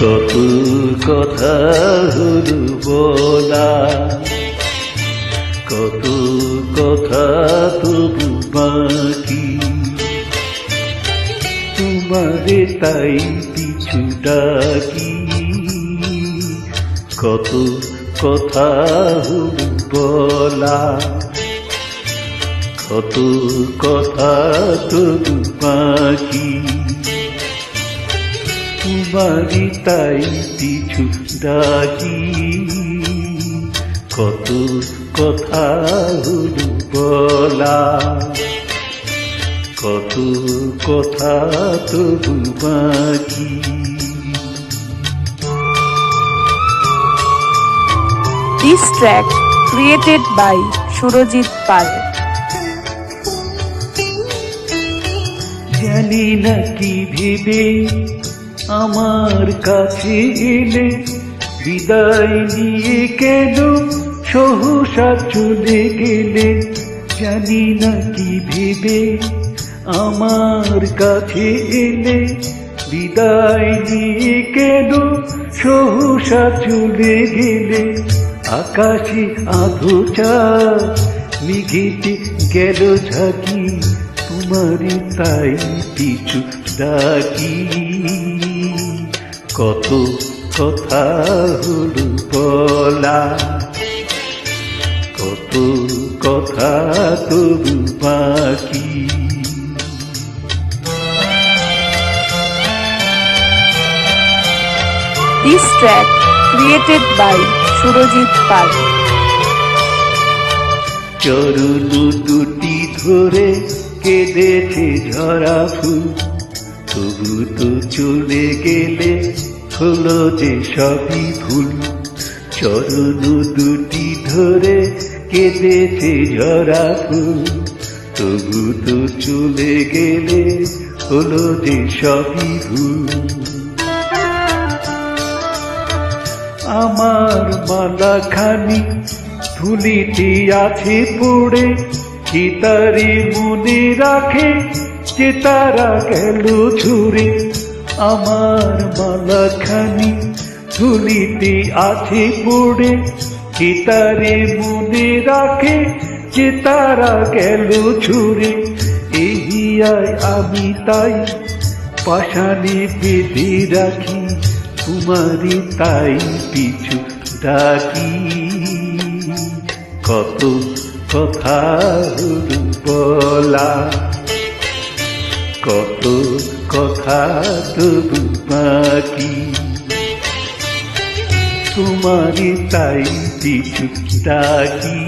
কত কথা হলো বলা, কত কথা তবু বাকি, তোমারে তাই পিছু ডাকি। কত কথা হলো বলা, কত কথা তবু বাকি, তোমারি তাই পিছু ডাকি। কত কথা হলো বলা, কত কথা তবু বাকি। This track created by Surojit Pal. জানি না কি ভেবে আমার কাছে এলে, বিদায় নিয়ে কেন সহসা চলে গেলে। জানি না কি ভেবে আমার কাছে এলে, বিদায় নিয়ে কেন সহসা চলে গেলে। আকাশে আধো চাঁদ মেঘেতে গেল ঝাঁকি, তোমারি তাই পিছু ডাকি। কত কথা হলো বলা, কত কথা তবু বাকি। This track created by Surojit Pal. চরণ দুটি ধরে কেঁদেছে ঝরা ফুল, তবু তো চলে গেলে হলো যে সবই ভুল। চরণ দুটি ধরে কেঁদেছে ঝরা ফুল, তবু তো চলে গেলে হলো যে সবই ভুল। আমার মালাখানি ধুলিতে আছে পড়ে, কি তারে মনে রাখে যে তারা গেল ছুড়ে। আমার মালাখানি ধুলিতে আছে পড়ে, কি তারে মনে রাখে যে তারা গেল ছুড়ে। এহিয়ায় আমি তাই পাশানে বেঁধে রাখি, তোমারি তাই পিছু ডাকি। কত কথা হলো বলা, কত কথা তবু বাকি, তোমারি তাই পিছু ডাকি।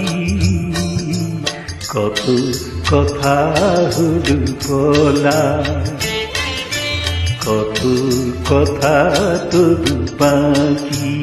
কত কথা হলো বলা, কত কথা তবু বাকি।